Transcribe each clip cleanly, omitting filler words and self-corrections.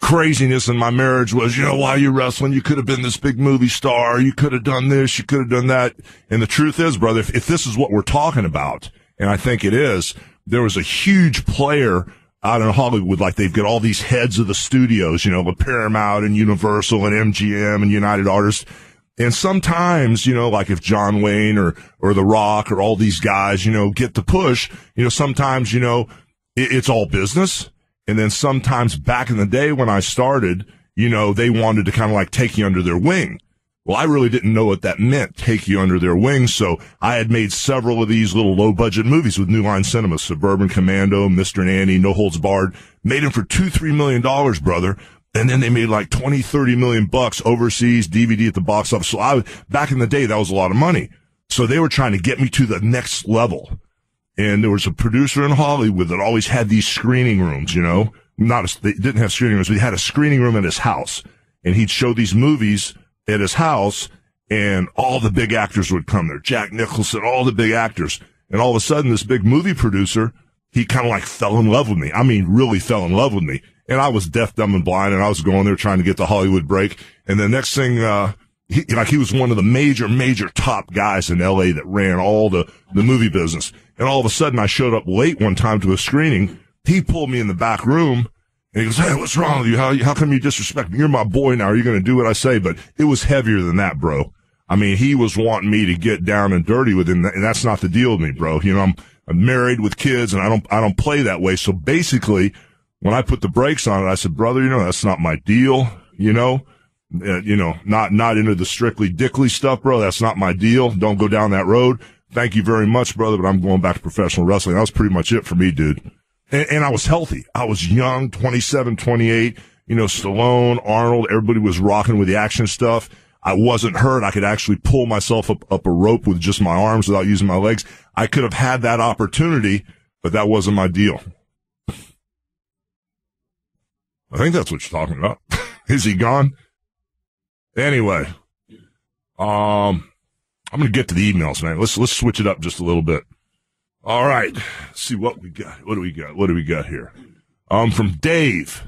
craziness in my marriage was, while you're wrestling, you could have been this big movie star. You could have done this. You could have done that. And the truth is, brother, if this is what we're talking about, and I think it is, there was a huge player out in Hollywood, like they've got all these heads of the studios, with Paramount and Universal and MGM and United Artists. And sometimes, like if John Wayne or The Rock or all these guys, get the push, sometimes, it's all business. And then sometimes back in the day when I started, they wanted to kind of like take you under their wing. Well, I really didn't know what that meant, take you under their wing. So I had made several of these little low budget movies with New Line Cinema, Suburban Commando, Mr. Nanny, No Holds Barred, made them for $2-3 million, brother. And then they made like 20-30 million bucks overseas, DVD at the box office. So back in the day, that was a lot of money. So they were trying to get me to the next level. And there was a producer in Hollywood that always had these screening rooms, they didn't have screening rooms, but he had a screening room at his house. And he'd show these movies at his house, and all the big actors would come there. Jack Nicholson, all the big actors. And all of a sudden, this big movie producer, he kind of like fell in love with me. I mean, really fell in love with me. And I was deaf, dumb, and blind, and I was going there trying to get the Hollywood break. And the next thing, he was one of the major top guys in L.A. that ran all the movie business. And all of a sudden, I showed up late one time to a screening. He pulled me in the back room, and he goes, "Hey, what's wrong with you? How come you disrespect me? You're my boy now. Are you going to do what I say?" But it was heavier than that, bro. I mean, he was wanting me to get down and dirty with him, and that's not the deal with me, bro. I'm married with kids, and I don't play that way. So basically, when I put the brakes on it, I said, "Brother, that's not my deal. Not into the strictly dickly stuff, bro. That's not my deal. Don't go down that road. Thank you very much, brother, but I'm going back to professional wrestling." That was pretty much it for me, dude. And I was healthy. I was young, 27, 28, Stallone, Arnold, everybody was rocking with the action stuff. I wasn't hurt. I could actually pull myself up a rope with just my arms without using my legs. I could have had that opportunity, but that wasn't my deal. I think that's what you're talking about. Is he gone? Anyway, I'm going to get to the emails, man. Let's switch it up just a little bit. All right. Let's see what we got. What do we got here? From Dave.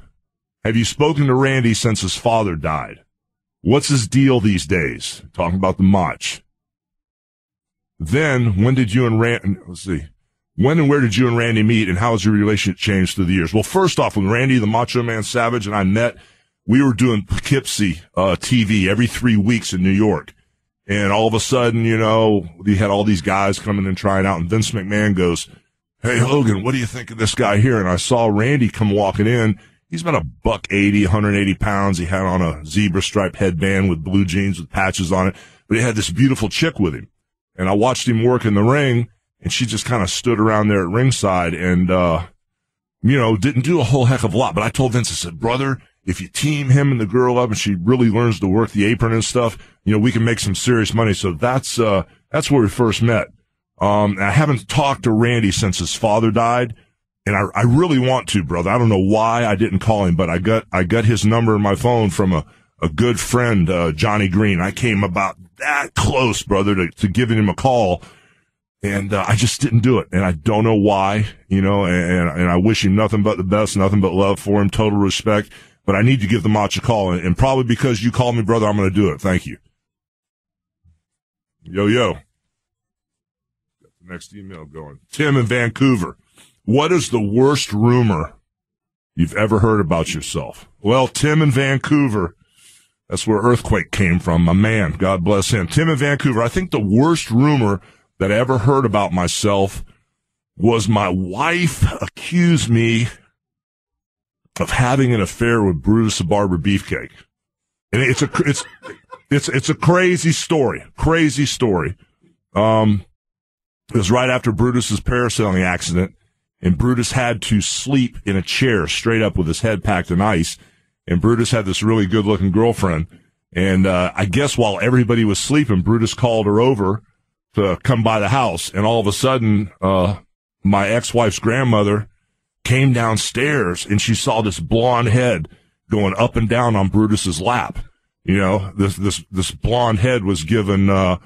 Have you spoken to Randy since his father died? What's his deal these days? Talking about the match. Then, when did you and Randy, when and where did you and Randy meet, and how has your relationship changed through the years? Well, first off, when Randy, the Macho Man Savage, and I met, we were doing Poughkeepsie TV every 3 weeks in New York. And all of a sudden, we had all these guys coming and trying out, and Vince McMahon goes, "Hey, Hogan, what do you think of this guy here?" And I saw Randy come walking in. He's about $180, 180 pounds. He had on a zebra striped headband with blue jeans with patches on it. But he had this beautiful chick with him. And I watched him work in the ring, and she just kind of stood around there at ringside and, didn't do a whole heck of a lot. But I told Vince, I said, "Brother, if you team him and the girl up and she really learns to work the apron and stuff, we can make some serious money." So that's where we first met. I haven't talked to Randy since his father died, and I really want to, brother. I don't know why I didn't call him, but I got his number in my phone from a good friend, Johnny Green. I came about that close, brother, to giving him a call, and I just didn't do it. And I don't know why, and I wish him nothing but the best, nothing but love for him, total respect. But I need to give the Mach a call, and probably because you called me, brother, I'm going to do it. Thank you. Yo. Got the next email going. Tim in Vancouver. What is the worst rumor you've ever heard about yourself? Well, Tim in Vancouver, that's where Earthquake came from, my man. God bless him. Tim in Vancouver, I think the worst rumor that I ever heard about myself was my wife accused me of having an affair with Brutus the Barber Beefcake. And it's a crazy story. It was right after Brutus's parasailing accident, and Brutus had to sleep in a chair straight up with his head packed in ice. And Brutus had this really good looking girlfriend. And, I guess while everybody was sleeping, Brutus called her over to come by the house. And all of a sudden, my ex-wife's grandmother came downstairs, and she saw this blonde head going up and down on Brutus's lap. This blonde head was giving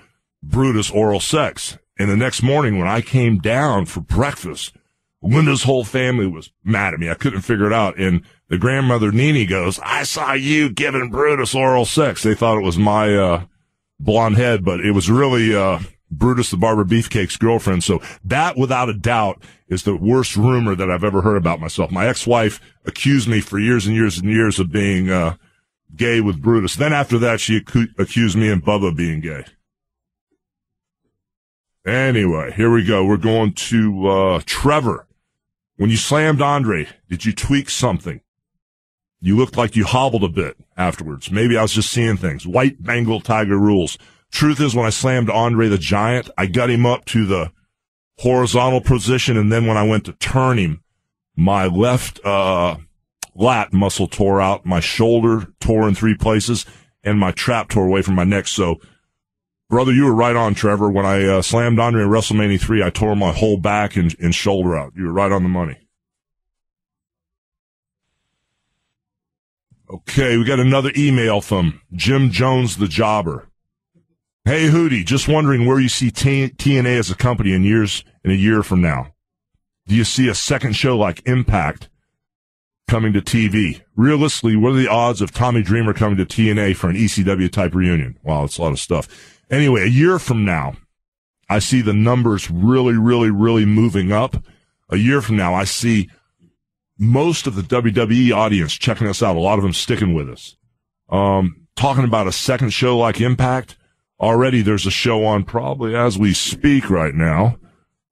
Brutus oral sex. And the next morning when I came down for breakfast, Linda's whole family was mad at me. I couldn't figure it out. And the grandmother Nene goes, I saw you giving Brutus oral sex. They thought it was my blonde head, but it was really Brutus the Barber Beefcake's girlfriend. So that, without a doubt, is the worst rumor that I've ever heard about myself. My ex-wife accused me for years and years and years of being gay with Brutus. Then after that, she accused me and Bubba of being gay. Anyway, here we go. We're going to Trevor. When you slammed Andre, did you tweak something? You looked like you hobbled a bit afterwards. Maybe I was just seeing things. White Bengal Tiger rules. Truth is, when I slammed Andre the Giant, I got him up to the horizontal position, and then when I went to turn him, my left lat muscle tore out, my shoulder tore in 3 places, and my trap tore away from my neck. So, brother, you were right on, Trevor. When I slammed Andre in WrestleMania 3, I tore my whole back and shoulder out. You were right on the money. Okay, we got another email from Jim Jones, the Jobber. Hey, Hootie, just wondering where you see TNA as a company in a year from now. Do you see a second show like Impact coming to TV? Realistically, what are the odds of Tommy Dreamer coming to TNA for an ECW-type reunion? Wow, it's a lot of stuff. Anyway, a year from now, I see the numbers really, really, really moving up. A year from now, I see most of the WWE audience checking us out, a lot of them sticking with us. Talking about a second show like Impact, already there's a show on probably as we speak right now.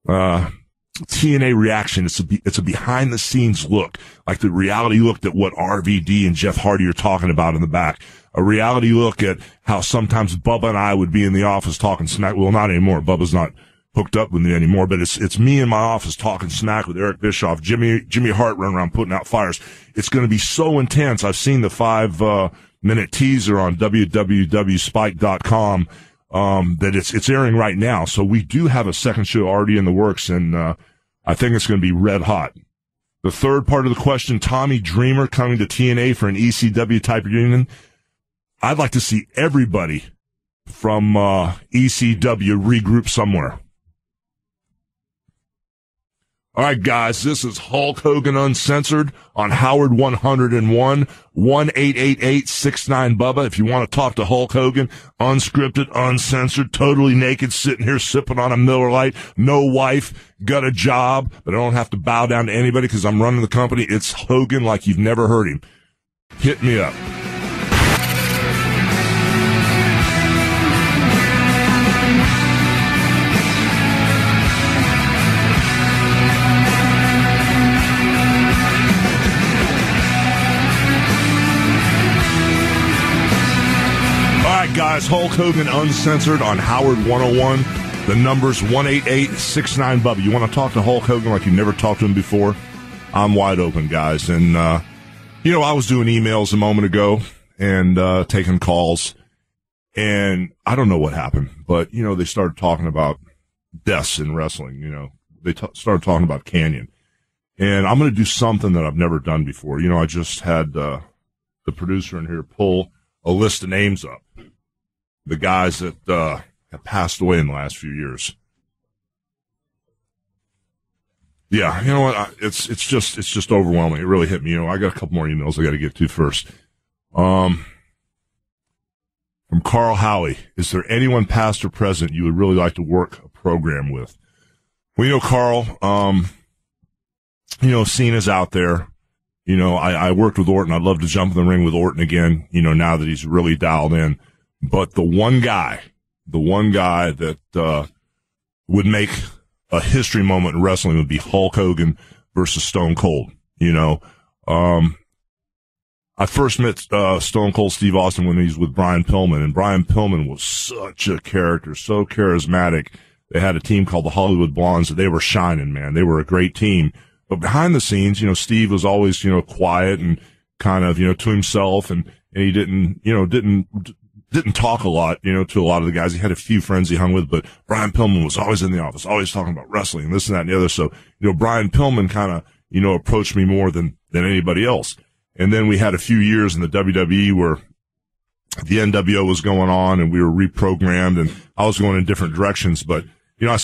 TNA Reaction. It's a behind the scenes look, like the reality look at what RVD and Jeff Hardy are talking about in the back. A reality look at how sometimes Bubba and I would be in the office talking smack. Well, not anymore. Bubba's not hooked up with me anymore, but it's me in my office talking smack with Eric Bischoff, Jimmy Hart running around putting out fires. It's going to be so intense. I've seen the 5-minute teaser on www.spike.com. That it's airing right now. So we do have a second show already in the works, and I think it's going to be red hot. The third part of the question, Tommy Dreamer coming to TNA for an ECW type reunion. I'd like to see everybody from ECW regroup somewhere. All right, guys, this is Hulk Hogan Uncensored on Howard 101, 1-888-69-BUBBA. If you want to talk to Hulk Hogan, unscripted, uncensored, totally naked, sitting here sipping on a Miller Lite, no wife, got a job, but I don't have to bow down to anybody because I'm running the company. It's Hogan like you've never heard him. Hit me up. Guys, Hulk Hogan Uncensored on Howard 101. The number's 1-888-69-BUBBA. You want to talk to Hulk Hogan like you never talked to him before? I'm wide open, guys. And, I was doing emails a moment ago and taking calls. And I don't know what happened, but, they started talking about deaths in wrestling. They started talking about Canyon. And I'm going to do something that I've never done before. I just had the producer in here pull a list of names up. The guys that have passed away in the last few years. Yeah, you know what? It's just overwhelming. It really hit me. I got a couple more emails I got to get to first. From Carl Howie, is there anyone past or present you would really like to work a program with? Well, Carl, Cena's out there. I worked with Orton. I'd love to jump in the ring with Orton again, now that he's really dialed in. But the one guy that would make a history moment in wrestling would be Hulk Hogan versus Stone Cold. I first met Stone Cold Steve Austin when he was with Brian Pillman, and Brian Pillman was such a character, so charismatic. They had a team called the Hollywood Blondes. They were shining, man. They were a great team. But behind the scenes, Steve was always, quiet and kind of, to himself, and he didn't talk a lot, to a lot of the guys. He had a few friends he hung with, but Brian Pillman was always in the office, always talking about wrestling and this and that and the other. So, Brian Pillman kind of, approached me more than anybody else. And then we had a few years in the WWE where the NWO was going on and we were reprogrammed and I was going in different directions. But